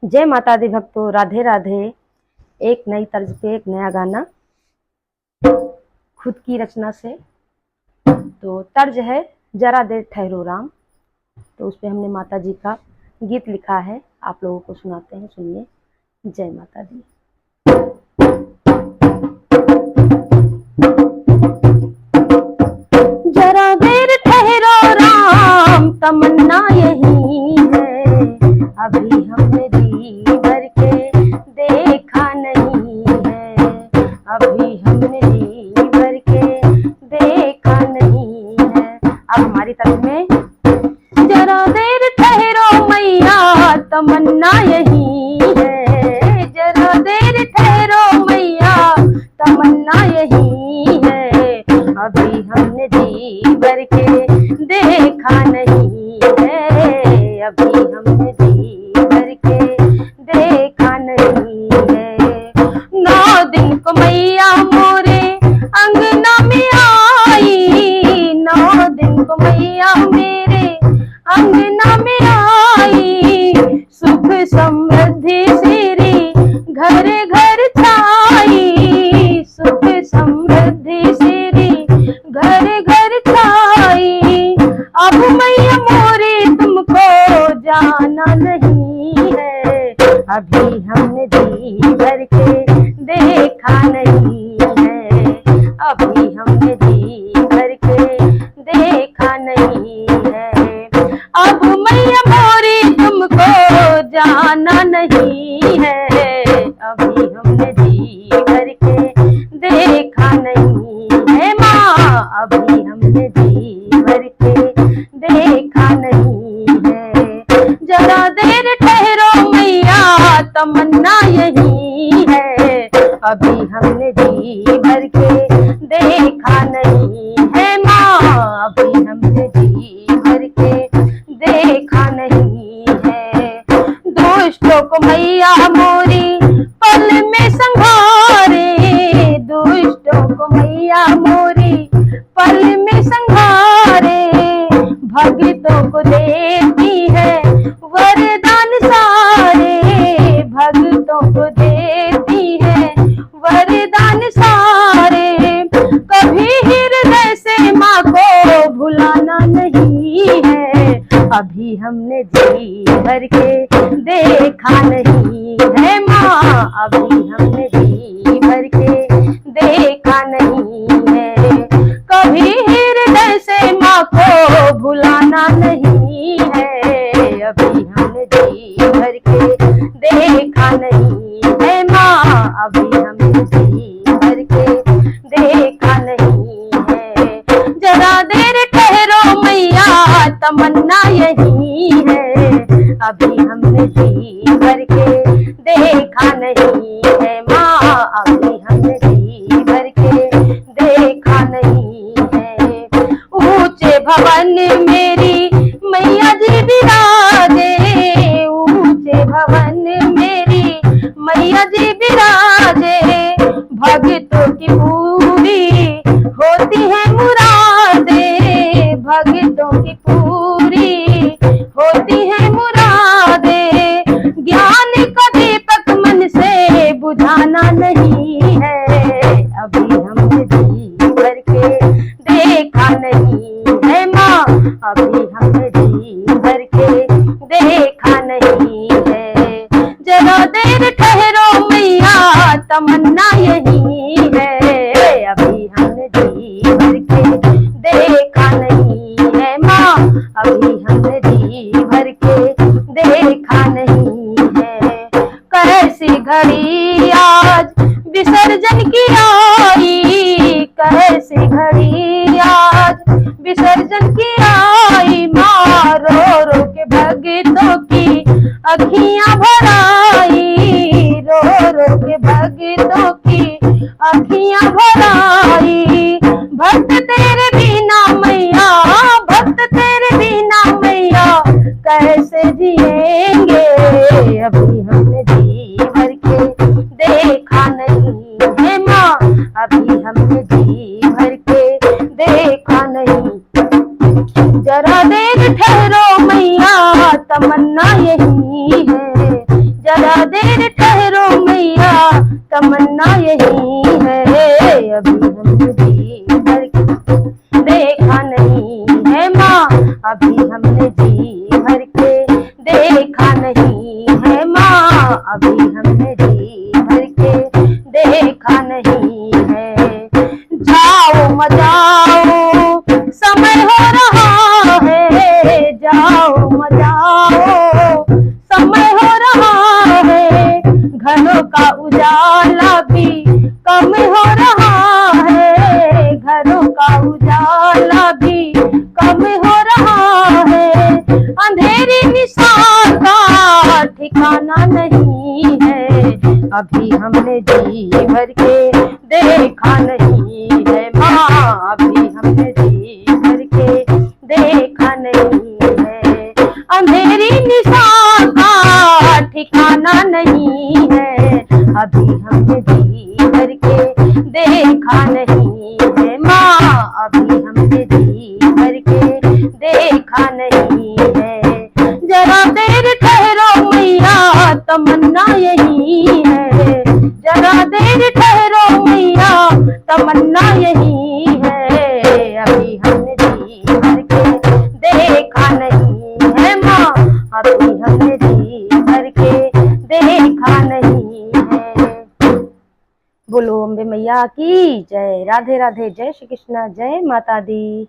जय माता दी भक्तों, राधे राधे। एक नई तर्ज पे एक नया गाना खुद की रचना से। तो तर्ज है जरा देर ठहरो राम। तो उस पे हमने माता जी का गीत लिखा है, आप लोगों को सुनाते हैं, सुनिए। जय माता दी। जरा देर ठहरो राम, तमन्ना यही है, अभी हमने जी भर के देखा नहीं है, अभी हमने जी भर के देखा नहीं है। अब हमारी तरफ में जरा देर ठहरो मैया, तमन्ना यही है, जरा देर ठहरो मैया, तमन्ना यही है, अभी हमने जी भर के देखा नहीं है, अभी हमने जी भर के देखा नहीं है। 9 दिन को मैया मोरे अंगना में आई, 9 दिन को मैया मेरे अंगना में आई, सुख समृद्धि सिरी घर घर छाई, सुख समृद्धि सिरी घर घर छाई। अब मैया मोरे तुमको जाना नहीं है, अभी हमने जी भर के देखा नहीं है, अभी हमने जी भर के देखा नहीं है। अब मैया मोरी तुमको जाना नहीं है, अभी हमने जी भर के देखा नहीं है। माँ, अभी हमने जी भर के देखा नहीं है। जरा देर ठहरो मैया, तमन्ना यही है, अभी हमने जी भर के देखा नहीं है। माँ, अभी हमने जी भर के देखा नहीं है। दुष्टों को मैया मोरी पल में संघारे, दुष्टों को मैया मोरी पल में संघारे, भक्तों को देती है वरदान सारे, भक्तों को देती है वरदान सारे। कभी हृदय से माँ को भुलाना नहीं है, अभी हमने जी भर के देखा नहीं है। माँ, अभी हमने जी भर के देखा नहीं है। कभी हृदय से माँ को भुलाना नहीं है, अभी हमने जी भर के देखा नहीं है। माँ, अभी हमने जी भर के देखा नहीं है। जरा देर ठहरो मैया, तमन्ना यही है, अभी हमने जी भर के देखा नहीं है। माँ, अभी हमने जी भर के देखा नहीं है। ऊंचे भवन मेरी मैया जी विराजे, ऊंचे भवन मेरी मैया जी विराजे, भक्तों की पूरी होती है मुरादे, भक्तों की पूरी होती है मुरादे। ज्ञान का दीपक मन से बुझाना नहीं है, अभी हमने जी भर के देखा नहीं है। माँ, अभी हमने जी भर के देखा नहीं है। जरा देर ठहरो मैया, तमन्ना यही है, अभी हमने जी भर के देखा नहीं है। माँ, अभी हमने जी भर के देखा नहीं है। कैसी घड़ी आज विसर्जन की आई, कैसी घड़ी आज विसर्जन की आई। माँ, रो रो के भक्तों की अखियां भराई, रो रो के भक्तों की अखियां भराई। भक्त तेरे बिना मैया, भक्त तेरे बिना मैया, कैसे जिएंगे, अभी हमने जी भर के देखा नहीं है। माँ, अभी हमने जी भर के देखा नहीं। जरा देर ठहरो मैया, तमन्ना यही है, जरा देर ठहरो मैया तमन्ना यही है, अभी हमने जी भर के देखा नहीं है माँ, अभी हमने जी भर के देखा नहीं है माँ, अभी हमने जी भर के देखा नहीं है। जाओ मजाओ समय हो रहा है, जाओ मजाओ समय हो रहा है, घरों का उजाला भी कम हो रहा है, घरों का उजाला भी कम हो रहा है, अंधेरी निशान का ठिकाना नहीं है, अभी हमने जी भर के देखा नहीं है माँ, अभी हमने जी भर के देखा नहीं है, अंधेरी निशान का ठिकाना नहीं है, अभी हमने जी भर के देखा नहीं है माँ, अभी हमने जी भर के देखा नहीं है। जरा देर ठहरो मैया तमन्ना यही है, जरा देर ठहरो मैया तमन्ना यही है, अभी हमने जी भर के देखा नहीं है माँ, अभी हमने जी भर के देखा नहीं है। बोलो अम्बे मैया की जय। राधे राधे। जय श्री कृष्णा। जय माता दी।